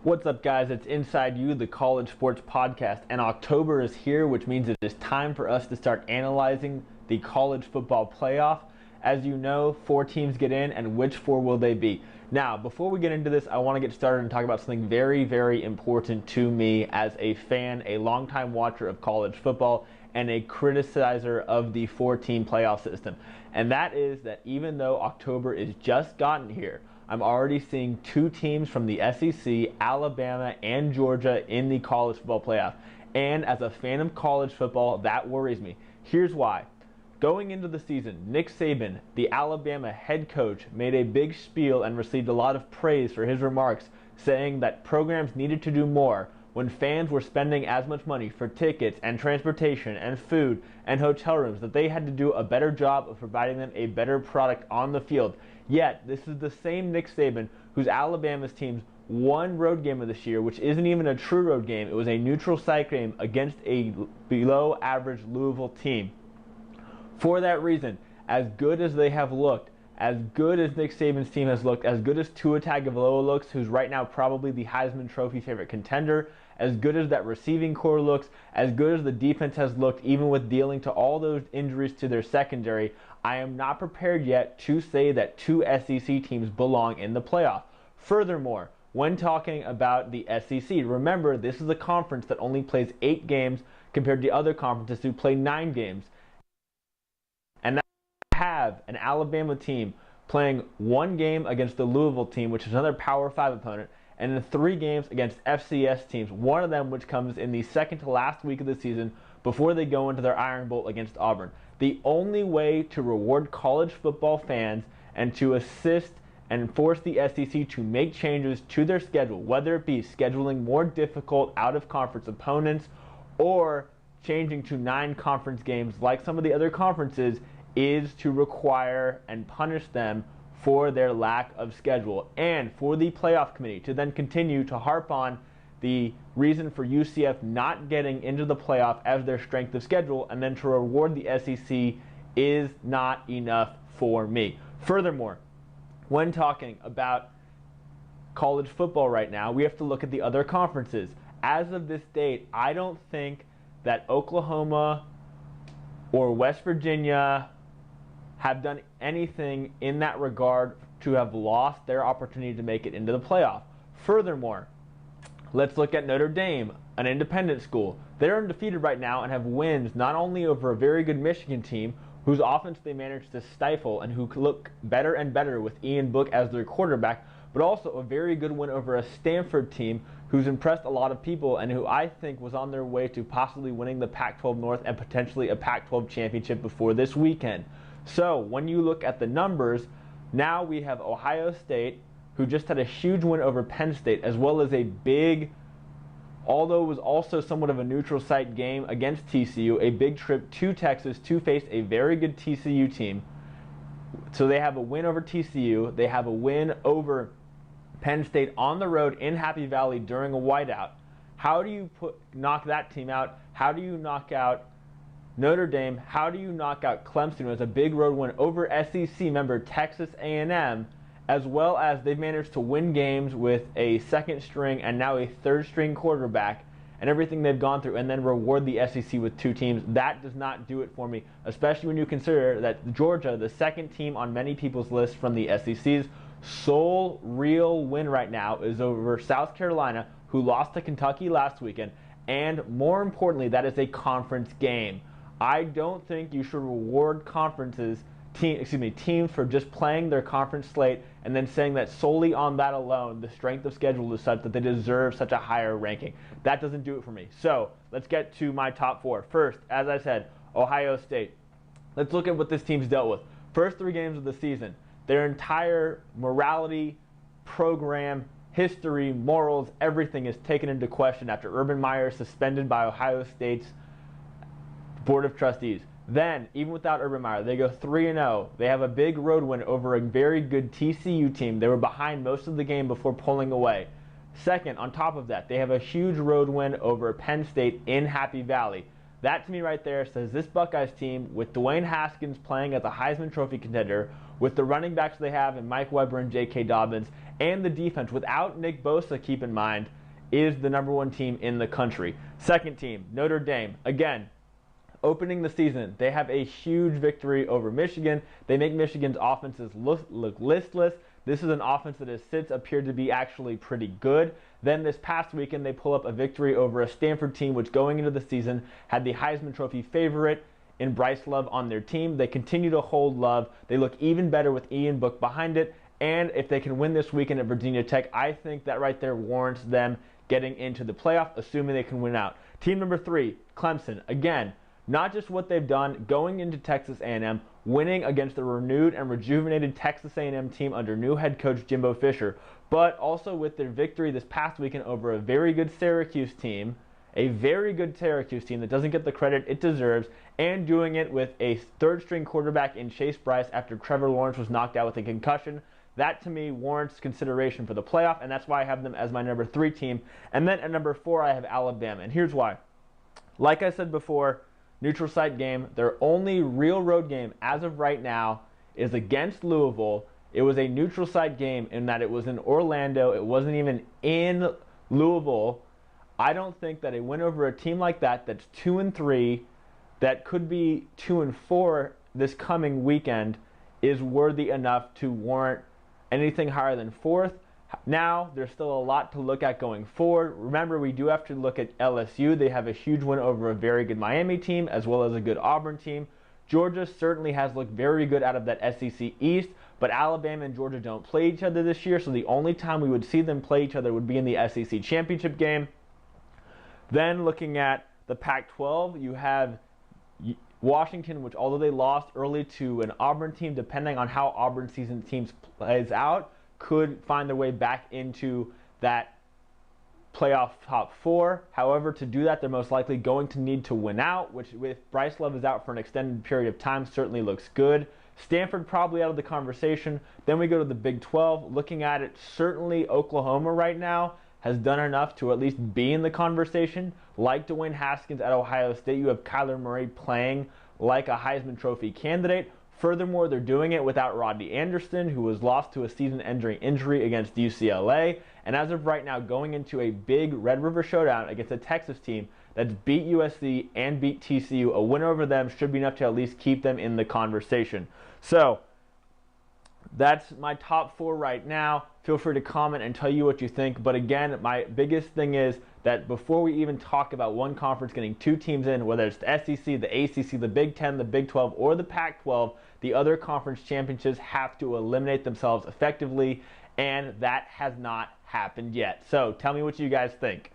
What's up, guys? It's Inside You, the college sports podcast, and October is here, which means it is time for us to start analyzing the college football playoff. As you know, 4 teams get in, and which 4 will they be? Now, before we get into this, I want to get started and talk about something very, very important to me as a fan, a longtime watcher of college football, and a criticizer of the 4-team playoff system. And that is that even though October is just gotten here, I'm already seeing 2 teams from the SEC, Alabama and Georgia, in the college football playoff. And as a fan of college football, that worries me. Here's why. Going into the season, Nick Saban, the Alabama head coach, made a big spiel and received a lot of praise for his remarks, saying that programs needed to do more when fans were spending as much money for tickets and transportation and food and hotel rooms, that they had to do a better job of providing them a better product on the field. Yet, this is the same Nick Saban whose Alabama's teams won road game of this year, which isn't even a true road game. It was a neutral site game against a below average Louisville team. For that reason, as good as they have looked, as good as Nick Saban's team has looked, as good as Tua Tagovailoa looks, who's right now probably the Heisman Trophy favorite contender, as good as that receiving core looks, as good as the defense has looked, even with dealing to all those injuries to their secondary, I am not prepared yet to say that 2 SEC teams belong in the playoff. Furthermore, when talking about the SEC, remember this is a conference that only plays 8 games compared to other conferences who play 9 games. And that have an Alabama team playing 1 game against the Louisville team, which is another Power 5 opponent, and in 3 games against FCS teams, one of them which comes in the second to last week of the season before they go into their Iron Bowl against Auburn. The only way to reward college football fans and to assist and force the SEC to make changes to their schedule, whether it be scheduling more difficult out-of-conference opponents or changing to 9 conference games like some of the other conferences, is to require and punish them for their lack of schedule, and for the playoff committee to then continue to harp on the reason for UCF not getting into the playoff as their strength of schedule, and then to reward the SEC is not enough for me. Furthermore, when talking about college football right now, we have to look at the other conferences. As of this date, I don't think that Oklahoma or West Virginia have done anything in that regard to have lost their opportunity to make it into the playoff. Furthermore, let's look at Notre Dame, an independent school. They're undefeated right now and have wins not only over a very good Michigan team, whose offense they managed to stifle and who look better and better with Ian Book as their quarterback, but also a very good win over a Stanford team who's impressed a lot of people and who I think was on their way to possibly winning the Pac-12 North and potentially a Pac-12 championship before this weekend. So when you look at the numbers, now we have Ohio State, who just had a huge win over Penn State, as well as a big, although it was also somewhat of a neutral site game against TCU, a big trip to Texas to face a very good TCU team. So they have a win over TCU. They have a win over Penn State on the road in Happy Valley during a whiteout. How do you knock that team out? How do you knock out Notre Dame? How do you knock out Clemson, who has a big road win over SEC member Texas A&M, as well as they've managed to win games with a second string and now a third string quarterback and everything they've gone through, and then reward the SEC with 2 teams? That does not do it for me, especially when you consider that Georgia, the second team on many people's list from the SEC's sole real win right now, is over South Carolina, who lost to Kentucky last weekend, and more importantly, that is a conference game. I don't think you should reward teams for just playing their conference slate and then saying that solely on that alone, the strength of schedule is such that they deserve such a higher ranking. That doesn't do it for me. So let's get to my top 4. First, as I said, Ohio State. Let's look at what this team's dealt with. First 3 games of the season, their entire morality, program, history, morals, everything is taken into question after Urban Meyer is suspended by Ohio State's Board of Trustees. Then, even without Urban Meyer, they go 3-0. They have a big road win over a very good TCU team. They were behind most of the game before pulling away. Second, on top of that, they have a huge road win over Penn State in Happy Valley. That, to me right there, says this Buckeyes team, with Dwayne Haskins playing as a Heisman Trophy contender, with the running backs they have in Mike Weber and J.K. Dobbins, and the defense, without Nick Bosa, keep in mind, is the number 1 team in the country. Second team, Notre Dame. Again, opening the season, they have a huge victory over Michigan. They make Michigan's offenses look listless. This is an offense that has since appeared to be actually pretty good. Then this past weekend, they pull up a victory over a Stanford team, which going into the season had the Heisman Trophy favorite in Bryce Love on their team. They continue to hold Love. They look even better with Ian Book behind it. And if they can win this weekend at Virginia Tech, I think that right there warrants them getting into the playoff, assuming they can win out. Team number 3, Clemson. Again, not just what they've done going into Texas A&M, winning against the renewed and rejuvenated Texas A&M team under new head coach Jimbo Fisher, but also with their victory this past weekend over a very good Syracuse team, that doesn't get the credit it deserves, and doing it with a third-string quarterback in Chase Bryce after Trevor Lawrence was knocked out with a concussion. That, to me, warrants consideration for the playoff, and that's why I have them as my number 3 team. And then at number 4, I have Alabama, and here's why. Like I said before, neutral site game. Their only real road game as of right now is against Louisville. It was a neutral site game in that it was in Orlando. It wasn't even in Louisville. I don't think that a win over a team like that, that's 2-3, that could be 2-4 this coming weekend, is worthy enough to warrant anything higher than 4th. Now, there's still a lot to look at going forward. Remember, we do have to look at LSU. They have a huge win over a very good Miami team as well as a good Auburn team. Georgia certainly has looked very good out of that SEC East, but Alabama and Georgia don't play each other this year, so the only time we would see them play each other would be in the SEC championship game. Then looking at the Pac-12, you have Washington, which although they lost early to an Auburn team, depending on how Auburn season teams plays out, could find their way back into that playoff top 4. However, to do that, they're most likely going to need to win out, which with Bryce Love is out for an extended period of time certainly looks good. Stanford probably out of the conversation. Then we go to the Big 12. Looking at it, certainly Oklahoma right now has done enough to at least be in the conversation. Like Dwayne Haskins at Ohio State, you have Kyler Murray playing like a Heisman Trophy candidate. Furthermore, they're doing it without Rodney Anderson, who was lost to a season-ending injury against UCLA. And as of right now, going into a big Red River showdown against a Texas team that's beat USC and beat TCU, a win over them should be enough to at least keep them in the conversation. So, that's my top 4 right now. Feel free to comment and tell you what you think. But again, my biggest thing is that before we even talk about one conference getting 2 teams in, whether it's the SEC, the ACC, the Big 10, the Big 12, or the Pac-12, the other conference championships have to eliminate themselves effectively, and that has not happened yet. So tell me what you guys think.